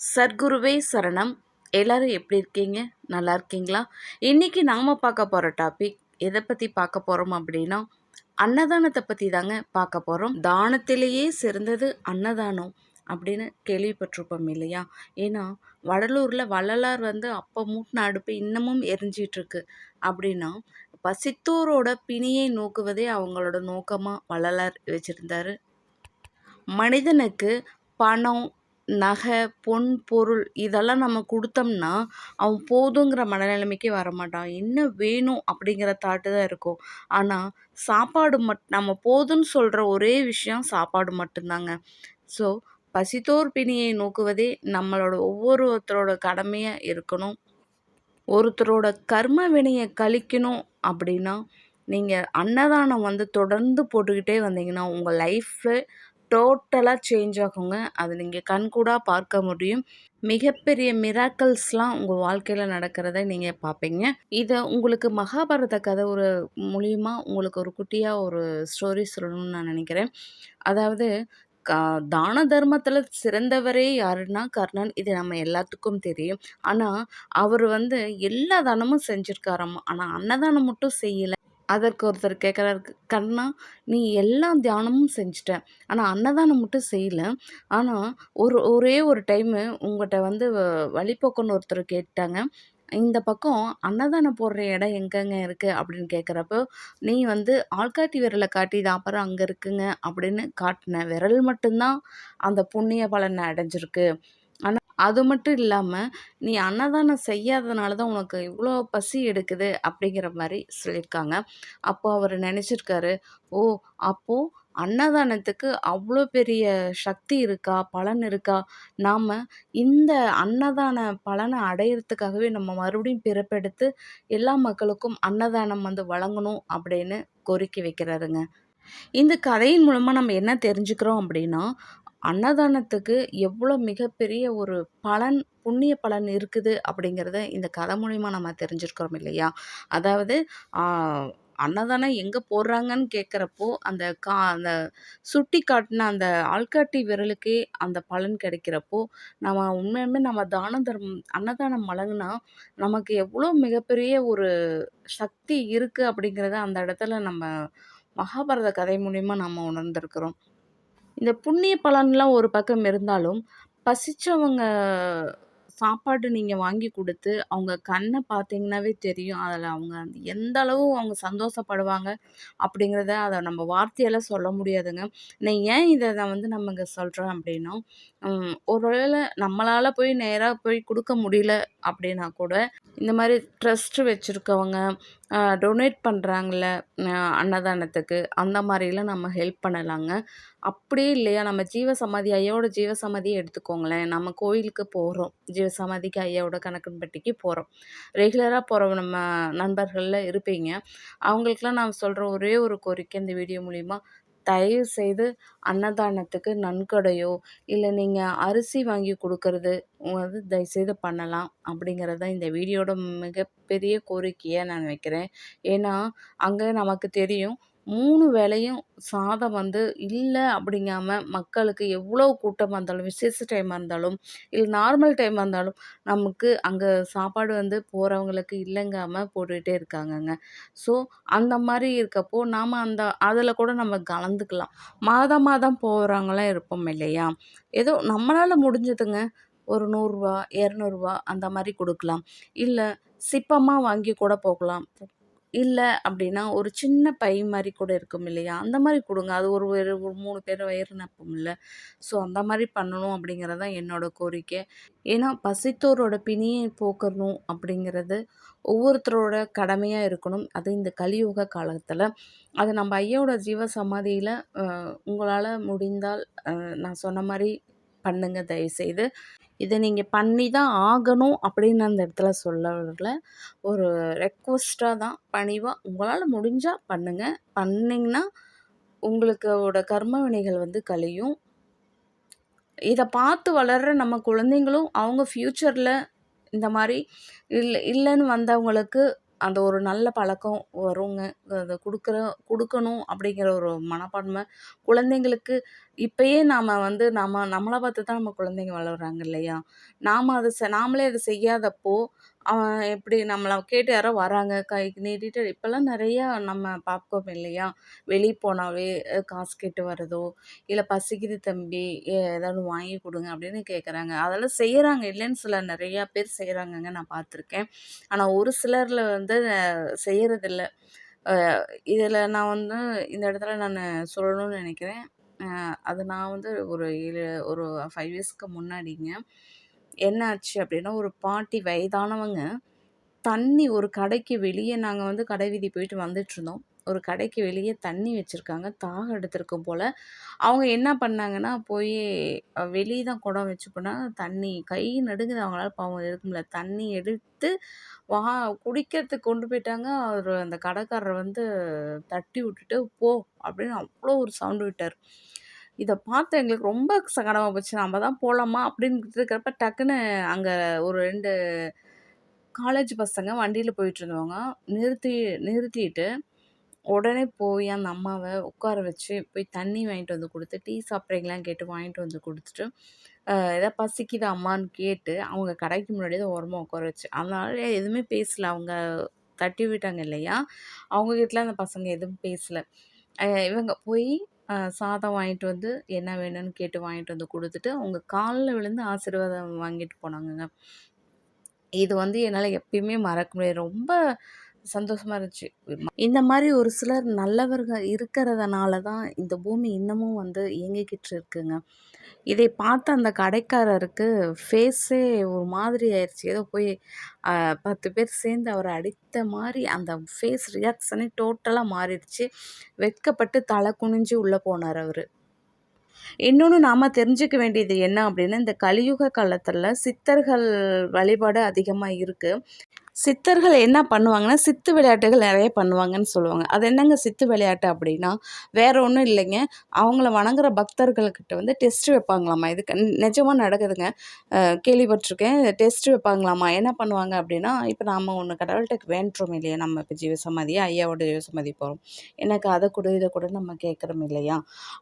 சர்க்குருவே சரணம். எல்லாரும் எப்படி இருக்கீங்க? நல்லா இருக்கீங்களா? இன்னைக்கு நாம பார்க்க போற டாபிக் எதை பத்தி பார்க்க போறோம் அப்படின்னா, அன்னதானத்தை பத்தி தாங்க பார்க்க போறோம். தானத்திலேயே சிறந்தது அன்னதானம் அப்படின்னு கேள்விப்பட்டிருப்போம் இல்லையா? ஏன்னா வடலூர்ல வள்ளலார் அப்ப மூட்டின அடுப்பு இன்னமும் எரிஞ்சிட்டு இருக்கு அப்படின்னா, பசித்தோரோட பிணியை நோக்குவதே அவங்களோட நோக்கமா வள்ளலார் வச்சிருந்தாரு. மனிதனுக்கு பணம், நகை, பொன், பொருள் இதெல்லாம் நம்ம குடுத்தோம்னா, அவன் போதுங்கிற மனநிலைமைக்கு வரமாட்டான். இன்னும் வேணும் அப்படிங்கிற தாட்டு தான் இருக்கும். ஆனா, சாப்பாடு நம்ம போதும்ன்னு சொல்ற ஒரே விஷயம் சாப்பாடு மட்டும்தாங்க. ஸோ, பசித்தோர் பிணியை நோக்குவதே நம்மளோட ஒவ்வொருத்தரோட கடமையா இருக்கணும். ஒருத்தரோட கர்ம வினைய கழிக்கணும் அப்படின்னா, நீங்க அன்னதானம் தொடர்ந்து போட்டுக்கிட்டே வந்தீங்கன்னா, உங்க லைஃபு டோட்டலா சேஞ்ச் ஆகுங்க. அது நீங்க கண்கூடா பார்க்க முடியும். மிகப்பெரிய மிராக்கிள்ஸ்லாம் உங்க வாழ்க்கையில நடக்கிறத நீங்க பார்ப்பீங்க. இத உங்களுக்கு மகாபாரத கதை மூலியமா உங்களுக்கு ஒரு குட்டியா ஒரு ஸ்டோரி சொல்லணும்னு நான் நினைக்கிறேன். அதாவது கா தான தர்மத்தில சிறந்தவரே யாருன்னா கர்ணன். இது நம்ம எல்லாத்துக்கும் தெரியும். ஆனா, அவரு எல்லா தானமும் செஞ்சிருக்காராமா. ஆனா, அன்னதானம் மட்டும் செய்யல. அதற்கு ஒருத்தர் கேட்குறாரு, "கண்ணா, நீ எல்லா தியானமும் செஞ்சுட்ட. ஆனா, அன்னதானம் மட்டும் செய்யல. ஆனா, ஒரே ஒரு டைமு உங்கிட்ட வழிப்போக்கன் ஒருத்தர் கேட்டாங்க. இந்த பக்கம் அன்னதானம் போடுற இடம் எங்கங்க இருக்கு?" அப்படின்னு கேட்குறப்போ, "நீ ஆள்காட்டி விரல காட்டி தான் பாரு அங்க இருக்குங்க" அப்படின்னு காட்டுன விரல் மட்டும் தான் அந்த புண்ணிய பலன அடைஞ்சிருக்கு. அது மட்டும் இல்லாம, "நீ அன்னதானம் செய்யாதனால தான் உனக்கு இவ்ளோ பசி எடுக்குது." அப்படிங்கிற மாரி சொல்லியிருக்காங்க. அப்போ அவரு நெனச்சிருக்காரு, "ஓ! அப்போ அன்னதானத்துக்கு அவ்ளோ பெரிய சக்தி இருக்கா? பலன் இருக்கா? நாம இந்த அன்னதான பலன அடையறதுக்காகவே நம்ம மறுபடியும் பிறப்பெடுத்து எல்லா மக்களுக்கும் அன்னதானம் வழங்கணும்." அப்படின்னு கோரிக்கை வைக்கிறாருங்க. இந்த கதையின் மூலமா நம்ம என்ன தெரிஞ்சுக்கிறோம் அப்படின்னா, அன்னதானத்துக்கு எவ்வளோ மிகப்பெரிய ஒரு பலன், புண்ணிய பலன் இருக்குது அப்படிங்கிறத இந்த கதை மூலியமா நம்ம தெரிஞ்சிருக்கிறோம் இல்லையா? அதாவது ஆ அன்னதானம் எங்க போடுறாங்கன்னு கேட்குறப்போ, அந்த சுட்டி காட்டுன அந்த ஆள்காட்டி விரலுக்கே அந்த பலன் கிடைக்கிறப்போ, நம்ம உண்மையாலுமே நம்ம அன்னதானம் வழங்குனா, நமக்கு எவ்வளோ மிகப்பெரிய ஒரு சக்தி இருக்கு அப்படிங்கிறத அந்த இடத்துல நம்ம மகாபாரத கதை மூலியமா நம்ம உணர்ந்திருக்கிறோம். இந்த புண்ணிய பலன்லாம் ஒரு பக்கம் இருந்தாலும், பசிச்சவங்க சாப்பாடு நீங்க வாங்கி குடுத்து, அவங்க கண்ண பார்த்தீங்கன்னாவே தெரியும். அதில அவங்க எந்த அளவு அவங்க சந்தோஷப்படுவாங்க அப்படிங்கிறத அத நம்ம வார்த்தையால சொல்ல முடியாதுங்க. நான் ஏன் இத நான் நம்ம இங்க சொல்றேன் அப்படின்னா, ஒரு வேள நம்மளால போய் நேரா போய் குடுக்க முடியல அப்படின்னா கூட, இந்த மாரி ட்ரஸ்ட் வச்சிருக்கவங்க, டொனேட் பண்றாங்கல்ல அன்னதானத்துக்கு, அந்த மாரிலாம் நம்ம ஹெல்ப் பண்ணலாங்க. அப்படியே இல்லையா, நம்ம ஜீவசமாதி ஐயாவோட ஜீவசமாதியே எடுத்துக்கோங்களேன். நம்ம கோயிலுக்கு போறோம். ஜீவசமாதிக்கு ஐயாவோட கணக்கன்பட்டிக்கு போறோம். ரெகுலரா போற நம்ம நண்பர்கள்ல இருப்பீங்க. அவங்களுக்கெல்லாம் நான் சொல்ற ஒரே ஒரு கோரிக்கை இந்த வீடியோ மூலியமா, தயவு செய்து அன்னதானத்துக்கு நன்கொடையோ, இல்ல நீங்க அரிசி வாங்கி குடுக்கறது தயவுசெய்து பண்ணலாம். அப்படிங்கிறது தான் இந்த வீடியோட மிகப்பெரிய கோரிக்கையா நான் வைக்கிறேன். ஏன்னா, அங்க நமக்கு தெரியும் 3 வேளையும் சாதம் இல்ல அப்படிங்காம மக்களுக்கு எவ்வளோ கூட்டமா இருந்தாலும், விசேஷ டைமா இருந்தாலும், இல்ல நார்மல் டைமா இருந்தாலும், நமக்கு அங்க சாப்பாடு போறவங்களுக்கு இல்லங்காம போட்டுட்டே இருக்காங்கங்க. ஸோ, அந்த மாரி இருக்கப்போ, நாம அதில கூட நம்ம கலந்துக்கலாம். மாதம் மாதம் போறவங்கலாம் இருப்போம் இல்லையா? ஏதோ நம்மளால முடிஞ்சதுங்க. ஒரு ரூ. 100 ரூ. 200 அந்த மாரி குடுக்கலாம். இல்ல சிப்பமா வாங்கி கூட போகலாம். இல்ல அப்டின்னா, ஒரு சின்ன பை மாரி கூட இருக்கும் இல்லையா? அந்த மாரி குடுங்க. அது ஒரு 3 பேர் வயிறு நெப்பும்ல. ஸோ, அந்த மாரி பண்ணணும் அப்படிங்கிறது தான் என்னோட கோரிக்கை. ஏன்னா, பசித்தோரோட பிணியை போக்கணும் அப்படிங்கிறது ஒவ்வொருத்தரோட கடமையா இருக்கணும். அது இந்த கலியுக காலத்துல. அது நம்ம ஐயாவோட ஜீவ சமாதியில உங்களால முடிந்தால் நான் சொன்ன மாரி பண்ணுங்க தயவுசெய்து. இத நீங்க பண்ணி தான் ஆகணும் அப்படின்னு அந்த இடத்துல சொல்ல வரல. ஒரு ரெக்வெஸ்ட்டா தான் பணிவா உங்களால முடிஞ்சா பண்ணுங்க. பண்ணீங்கன்னா, உங்களுக்கோட கர்ம வினைகள் கழியும். இத பார்த்து வளர்ற நம்ம குழந்தைங்களும் அவங்க ஃப்யூச்சர்ல இந்த மாரி இல்லன்னு வந்தவங்களுக்கு அந்த ஒரு நல்ல பழக்கம் வருங்க. அத குடுக்கணும் அப்படிங்கிற ஒரு மனப்பான்மை குழந்தைங்களுக்கு இப்பயே நாம வந்து நம்மள பார்த்து தான் நம்ம குழந்தைங்க வளர்றாங்க இல்லையா? நாமளே அத செய்யாதப்போ, அவன் எப்படி நம்மள கேட்டு யாரோ வராங்க, கை நீட்டிட்டு இப்பலாம் நெறையா நம்ம பார்ப்போம் இல்லையா? வெளிய போனாவே காசு கேட்டு வரதோ, இல்ல "பசிக்குது தம்பி, ஏதாவது வாங்கி குடுங்க" அப்படின்னு கேட்குறாங்க. அதெல்லாம் செய்றாங்க, இல்லைன்னு சொல்லல. நெறையா பேர் செய்றாங்கங்க, நான் பார்த்துருக்கேன். ஆனா ஒரு சிலர்ல வந்து செய்யறதில்ல. அ இதில நான் வந்து இந்த இடத்துல நானு சொல்லணும்னு நெனைக்கிறேன். அது நான் வந்து ஒரு 5 இயர்ஸ்க்கு முன்னாடிங்க. என்ன ஆச்சு அப்டின்னா, ஒரு பாட்டி வயதானவங்க தண்ணி ஒரு கடைக்கு வெளிய நாங்க வந்து கடை வீதி போயிட்டு வந்துட்டுருந்தோம். ஒரு கடைக்கு வெளிய தண்ணி வச்சிருக்காங்க. தாகம் எடுத்திருக்கும் போல. அவங்க என்ன பண்ணாங்கன்னா, போயி வெளிய தான் குடம் வச்சு போனாங்க. தண்ணி கை நடுங்குது அவங்களால பாவம் எடுக்க முடியல. தண்ணி எடுத்து வா குடிக்கிறதுக்கு கொண்டு போயிட்டாங்க. அவரு அந்த கடைக்காரர் வந்து தட்டி விட்டுட்டு, "போ" அப்படின்னு அவ்ளோ ஒரு சவுண்ட் விட்டாரு. இத பார்த்து எங்களுக்கு ரொம்ப சங்கடமா போச்சு. "நம்ம தான் போலாமா?" அப்படின்னு இருக்கிறப்ப டக்குன்னு அங்க ஒரு 2 காலேஜ் பசங்க வண்டியில போயிட்டுருந்தவங்க. நிறுத்திட்டு உடனே போய் அந்த அம்மாவ உட்கார வச்சு, போய் தண்ணி வாங்கிட்டு வந்து குடுத்து, டீ சாப்பிட்றீங்களான்னு கேட்டு வாங்கிட்டு வந்து குடுத்துட்டு, "ஏதாவது பசிக்குதா அம்மான்னு?" கேட்டு, அவங்க கடைக்கு முன்னாடி தான் ஓரமா உட்கார வச்சு. அதனால எதுவுமே பேசல. அவங்க தட்டி விட்டாங்க இல்லையா? அவங்க கிட்டலாம் அந்த பசங்க எதுவும் பேசல. இவங்க போய் சாதம் வாங்கிட்டு வந்து, என்ன வேணும்னு கேட்டு வாங்கிட்டு வந்து குடுத்துட்டு, அவங்க கால்ல விழுந்து ஆசீர்வாதம் வாங்கிட்டு போனாங்கங்க. இது வந்து என்னால எப்பயுமே மறக்க முடியாது. ரொம்ப சந்தோஷமா இருந்துச்சு. இந்த மாரி ஒரு சிலர் நல்லவர்கள் இருக்கிறதுனால தான் இந்த பூமி இன்னமும் வந்து இயங்கிக்கிட்டு இருக்குங்க. இதை பார்த்த அந்த கடைக்காரருக்கு ஃபேஸே ஒரு மாதிரி ஆயிருச்சு. ஏதோ போய் அ 10 பேர் சேர்ந்து அவர அடித்த மாரி அந்த ஃபேஸ் ரியாக்ஷனே டோட்டலா மாறிடுச்சு. வெட்கப்பட்டு தலை குனிஞ்சு உள்ள போனாரு அவரு. இன்னொன்னு நாம தெரிஞ்சுக்க வேண்டியது என்ன அப்டின்னா, இந்த கலியுக காலத்துல சித்தர்கள் வழிபாடு அதிகமா இருக்கு. சித்தர்கள் என்ன பண்ணுவாங்கன்னா, சித்து விளையாட்டுகள் நெறைய பண்ணுவாங்கன்னு சொல்லுவாங்க. அது என்னங்க சித்து விளையாட்டு அப்டின்னா, வேற ஒண்ணும் இல்லைங்க. அவங்கள வணங்குற பக்தர்கள்கிட்ட வந்து டெஸ்ட் வைப்பாங்களாமா. இது நிஜமா நடக்குதுங்க. கேள்விப்பட்டுருக்கேன். டெஸ்ட் வைப்பாங்களாமா. என்ன பண்ணுவாங்க அப்டின்னா, இப்ப நாம ஒண்ணு கடவுள்ட்ட வேண்டுறோம் இல்லையா? நம்ம இப்ப ஜீவசமாதி ஐயாவோட ஜீவசமாதி போறோம். எனக்கு அத குடு, இத குடுன்னு நம்ம கேட்குறோம் இல்லையா?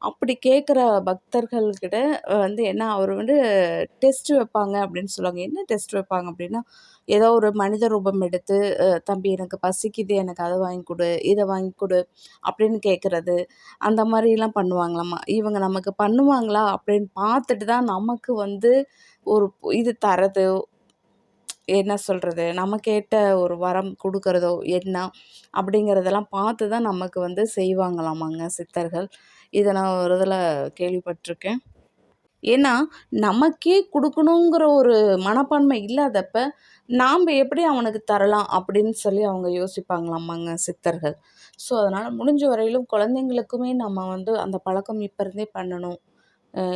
அப்படி கேட்குற பக்தர்கள்கிட்ட வந்து என்ன அவரு வந்து டெஸ்ட் வைப்பாங்க அப்படின்னு சொல்லுவாங்க. என்ன டெஸ்ட் வைப்பாங்க அப்படின்னா, ஏதோ ஒரு மனித ரூபம் எடுத்து, "தம்பி எனக்கு பசிக்குது, எனக்கு அத வாங்கி குடு, இத வாங்கி குடு" அப்படின்னு கேட்கறது. அந்த மாரிலாம் பண்ணுவாங்களாமா. இவங்க நமக்கு பண்ணுவாங்களா அப்படின்னு பார்த்துட்டு தான் நமக்கு வந்து ஒரு இது தர்றது, என்ன சொல்றது? நம்ம கேட்ட ஒரு வரம் குடுக்குறதோ என்ன அப்படிங்கிறதெல்லாம் பார்த்து தான் நமக்கு வந்து செய்வாங்களாமாங்க சித்தர்கள். இத நான் ஒரு இதில கேள்விப்பட்டுருக்கேன். ஏன்னா, நமக்கே குடுக்கணுங்கிற ஒரு மனப்பான்மை இல்லாதப்ப, நாம்ப எப்படி அவனுக்கு தரலாம் அப்படின்னு சொல்லி அவங்க யோசிப்பாங்களாமாங்க சித்தர்கள். ஸோ, அதனால முடிஞ்ச வரையிலும் குழந்தைங்களுக்குமே நம்ம வந்து அந்த பழக்கம் இப்ப இருந்தே பண்ணணும்.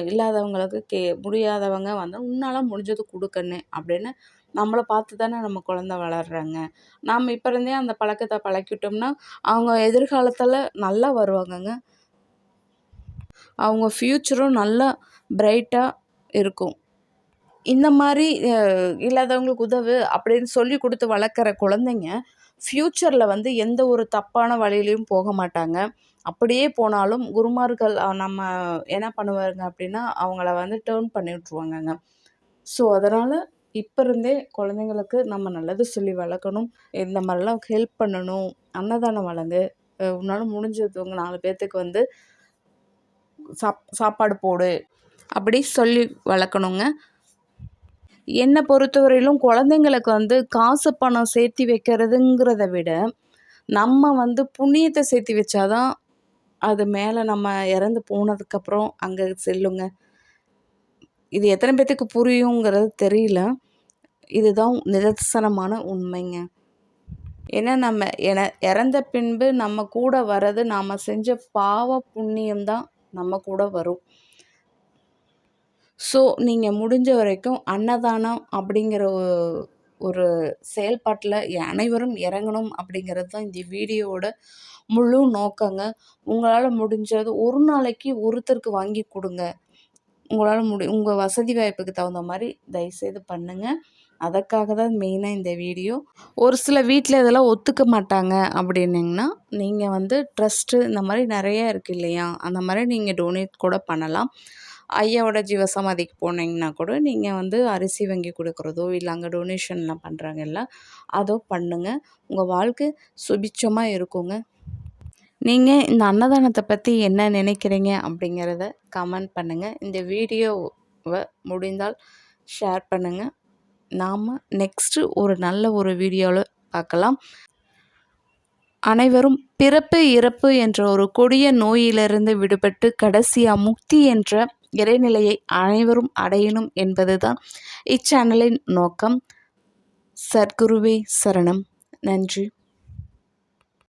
இல்லாதவங்களுக்கு முடியாதவங்க வந்து "உன்னால முடிஞ்சது குடு கண்ணு" அப்படின்னு நம்மள பார்த்து தானே நம்ம குழந்தை வளர்றாங்க. நாம இப்ப இருந்தே அந்த பழக்கத்த பழக்கிட்டோம்னா, அவங்க எதிர்காலத்தில நல்லா வருவாங்கங்க. அவங்க ஃப்யூச்சரும் நல்லா பிரைட்டா இருக்கும். இந்த மாரி இல்லாதவங்களுக்கு உதவு அப்படின்னு சொல்லிக் குடுத்து வளர்க்குற குழந்தைங்க, ஃப்யூச்சர்ல வந்து எந்த ஒரு தப்பான வழியிலயும் போக மாட்டாங்க. அப்படியே போனாலும் குருமார்கள் நம்ம என்ன பண்ணுவாருங்க அப்படின்னா, அவங்கள வந்து டர்ன் பண்ணி விட்டுருவாங்கங்க. ஸோ, அதனால இப்ப இருந்தே குழந்தைங்களுக்கு நம்ம நல்லது சொல்லி வளர்க்கணும். இந்த மாரிலாம் ஹெல்ப் பண்ணணும். அன்னதானம் வழங்கு. உன்னால முடிஞ்சது 4 பேத்துக்கு வந்து சாப்பாடு போடு. அப்படி சொல்லி வளர்க்கணுங்க. என்ன பொறுத்தவரையிலும் குழந்தைங்களுக்கு வந்து காசு, பணம் சேர்த்தி வைக்கிறதுங்கிறத விட, நம்ம வந்து புண்ணியத்த சேர்த்தி வச்சா தான், அது மேல நம்ம இறந்து போனதுக்கப்புறம் அங்க செல்லுங்க. இது எத்தன பேத்துக்கு புரியுங்கிறது தெரியல. இதுதான் நிதர்சனமான உண்மைங்க. ஏன்னா நம்ம இறந்த பின்பு நம்ம கூட வர்றது, நாம செஞ்ச பாவ, புண்ணியம் தான் நம்ம கூட வரும். ஸோ, நீங்க முடிஞ்ச வரைக்கும் அன்னதானம் அப்படிங்கிற ஒரு செயல்பாட்டுல அனைவரும் இறங்கணும் அப்படிங்கிறது தான் இந்த வீடியோவோட முழு நோக்கங்க. உங்களால முடிஞ்சது ஒரு நாளைக்கு ஒருத்தருக்கு வாங்கி குடுங்க. உங்களால் உங்கள் வசதி வாய்ப்புக்கு தகுந்த மாதிரி தயவுசெய்து பண்ணுங்கள். அதற்காக தான் மெயினாக இந்த வீடியோ. ஒரு சில வீட்டில் இதெல்லாம் ஒத்துக்க மாட்டாங்க அப்படின்னிங்கன்னா, நீங்கள் வந்து ட்ரஸ்ட்டு இந்த மாதிரி நிறைய இருக்குது இல்லையா, அந்த மாதிரி நீங்கள் டொனேட் கூட பண்ணலாம். ஐயாவோட ஜீவசமாதிக்கு போனீங்கன்னா கூட நீங்கள் வந்து அரிசி வாங்கி கொடுக்குறதோ, இல்லை அங்கே டொனேஷன்லாம் பண்ணுறாங்கல்ல, அதோ பண்ணுங்கள். உங்கள் வாழ்க்கை சுபிட்சமாக இருக்குங்க. நீங்கள் இந்த அன்னதானத்தை பற்றி என்ன நினைக்கிறீங்க அப்படிங்கிறத கமெண்ட் பண்ணுங்கள். இந்த வீடியோவை முடிந்தால் ஷேர் பண்ணுங்கள். நாம் நெக்ஸ்ட்டு ஒரு நல்ல ஒரு வீடியோவில் பார்க்கலாம். அனைவரும் பிறப்பு இறப்பு என்ற ஒரு கொடிய நோயிலிருந்து விடுபட்டு கடைசியாக முக்தி என்ற இறைநிலையை அனைவரும் அடையணும் என்பதுதான் இச்சேனலின் நோக்கம். சத்குருவே சரணம். நன்றி.